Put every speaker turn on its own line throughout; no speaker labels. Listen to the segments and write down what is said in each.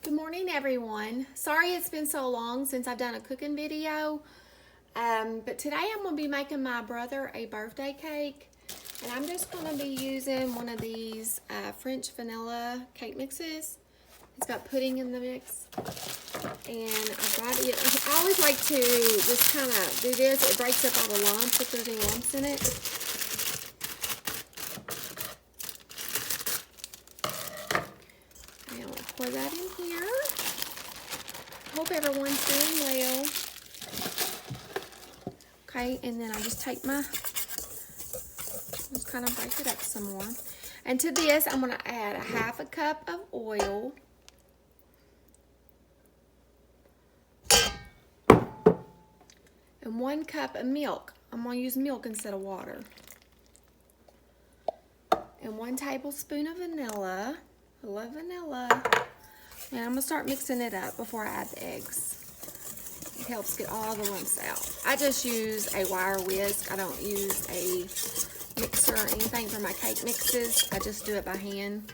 Good morning, everyone. Sorry it's been so long since I've done a cooking video, but today I'm going to be making my brother a birthday cake, and I'm just going to be using one of these French vanilla cake mixes. It's got pudding in the mix, and I've got it. I always like to just kind of do this. It breaks up all the lumps if there's any lumps in it. Pour that in here. Hope everyone's doing well. Okay, and then I'll just take just kind of break it up some more. And to this, I'm going to add a half a cup of oil. And 1 cup of milk. I'm going to use milk instead of water. And 1 tablespoon of vanilla. I love vanilla. And I'm going to start mixing it up before I add the eggs. It helps get all the lumps out. I just use a wire whisk. I don't use a mixer or anything for my cake mixes. I just do it by hand.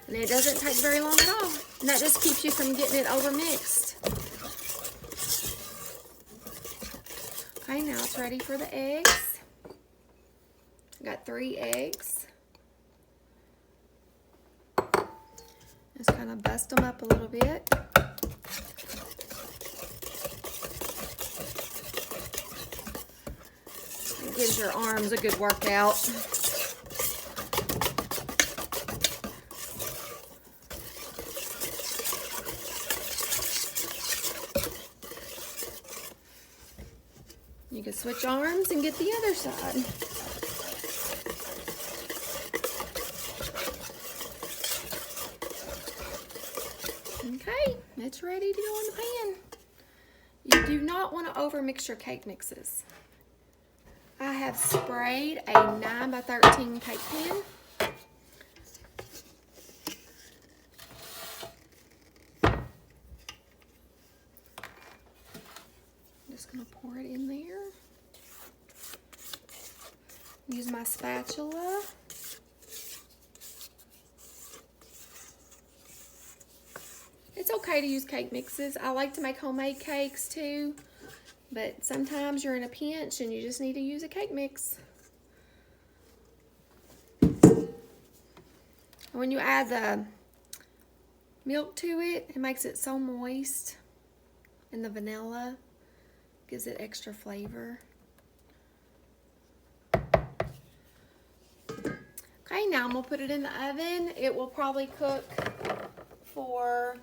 And it doesn't take very long at all. And that just keeps you from getting it over mixed. Okay, now it's ready for the eggs. Got 3 eggs. Just kind of bust them up a little bit. It gives your arms a good workout. You can switch arms and get the other side. Okay, it's ready to go in the pan. You do not want to overmix your cake mixes. I have sprayed a 9x13 cake pan. I'm just going to pour it in there. Use my spatula. It's okay to use cake mixes. I like to make homemade cakes too, but sometimes you're in a pinch and you just need to use a cake mix. When you add the milk to it, it makes it so moist, and the vanilla gives it extra flavor. Okay, now I'm gonna put it in the oven. It will probably cook for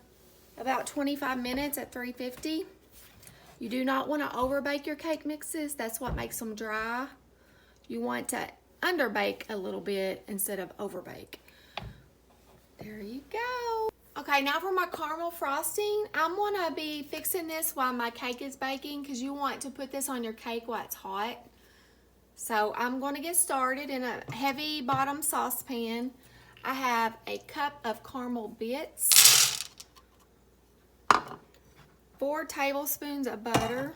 about 25 minutes at 350. You do not want to overbake your cake mixes. That's what makes them dry. You want to underbake a little bit instead of overbake. There you go. Okay, now for my caramel frosting. I'm going to be fixing this while my cake is baking because you want to put this on your cake while it's hot. So I'm going to get started in a heavy bottom saucepan. I have a cup of caramel bits. 4 tablespoons of butter.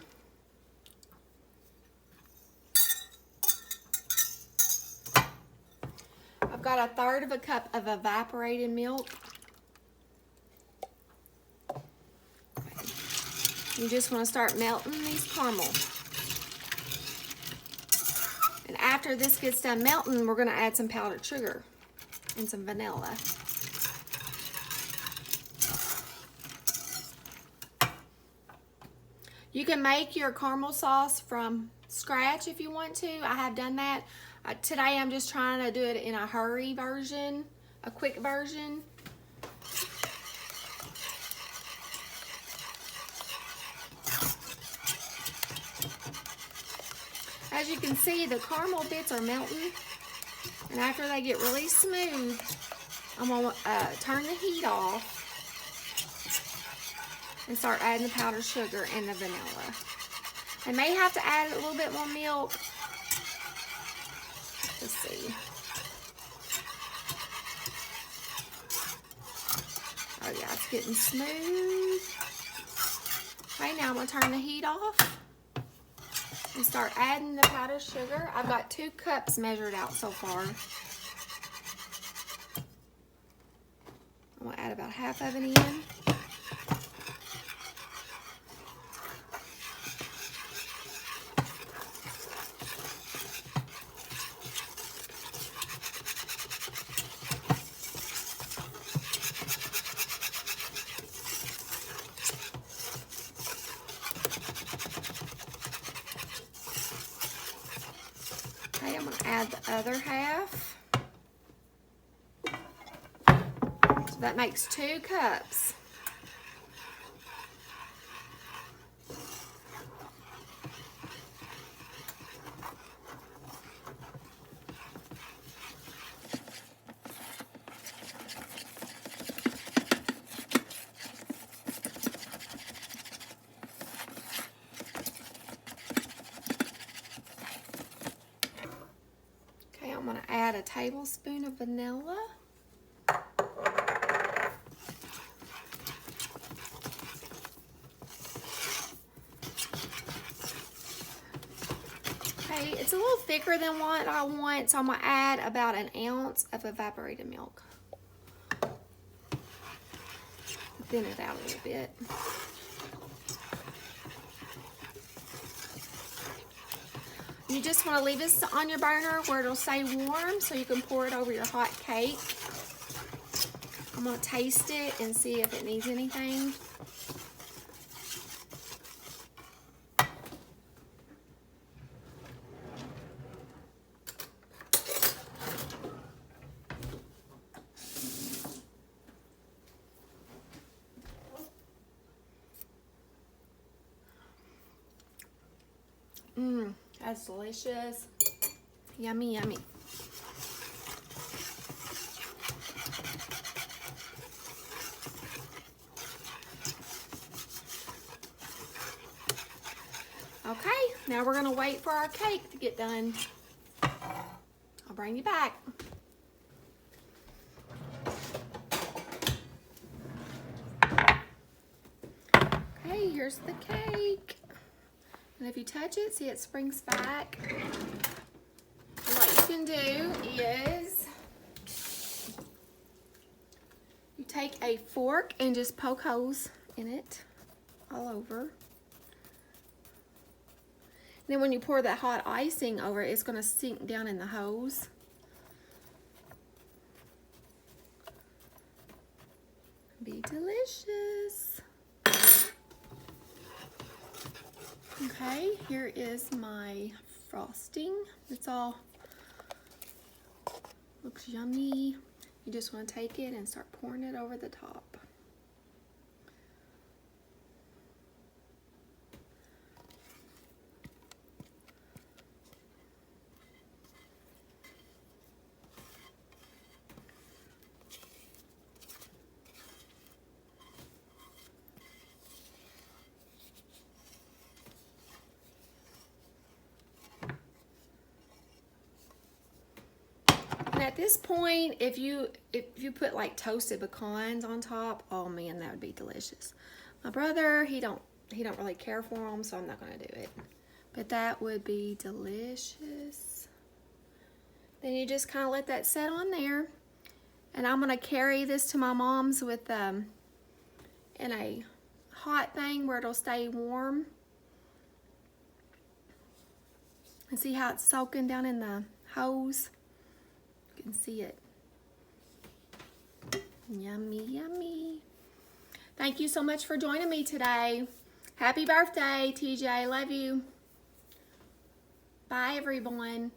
I've got 1/3 of a cup of evaporated milk. You just want to start melting these caramel. And after this gets done melting, we're going to add some powdered sugar and some vanilla. You can make your caramel sauce from scratch if you want to. I have done that. Today I'm just trying to do it in a hurry version, a quick version. As you can see, the caramel bits are melting. And after they get really smooth, I'm going to turn the heat off and start adding the powdered sugar and the vanilla. I may have to add a little bit more milk. Let's see. Oh yeah, it's getting smooth. Okay, now I'm going to turn the heat off and start adding the powdered sugar. I've got 2 cups measured out so far. I'm gonna add about half of it in. Okay, I'm gonna add the other half. So that makes 2 cups. Okay, I'm gonna add a tablespoon of vanilla. Okay, it's a little thicker than what I want, so I'm gonna add about an ounce of evaporated milk. Thin it out a little bit. You just want to leave this on your burner where it'll stay warm so you can pour it over your hot cake. I'm going to taste it and see if it needs anything. That's delicious. Yummy, yummy. Okay, now we're gonna wait for our cake to get done. I'll bring you back. Okay, here's the cake. And if you touch it, see it springs back. And what you can do is you take a fork and just poke holes in it all over. And then when you pour that hot icing over it, it's going to sink down in the hose. Be delicious. Okay, here is my frosting. It's all looks yummy. You just want to take it and start pouring it over the top. And at this point, if you put like toasted pecans on top, oh man, that would be delicious. My brother, he don't really care for them, so I'm not gonna do it. But that would be delicious. Then you just kind of let that set on there, and I'm gonna carry this to my mom's with in a hot thing where it'll stay warm. And see how it's soaking down in the hose? You can see it. Yummy, yummy. Thank you so much for joining me today. Happy birthday, TJ. Love you. Bye, everyone.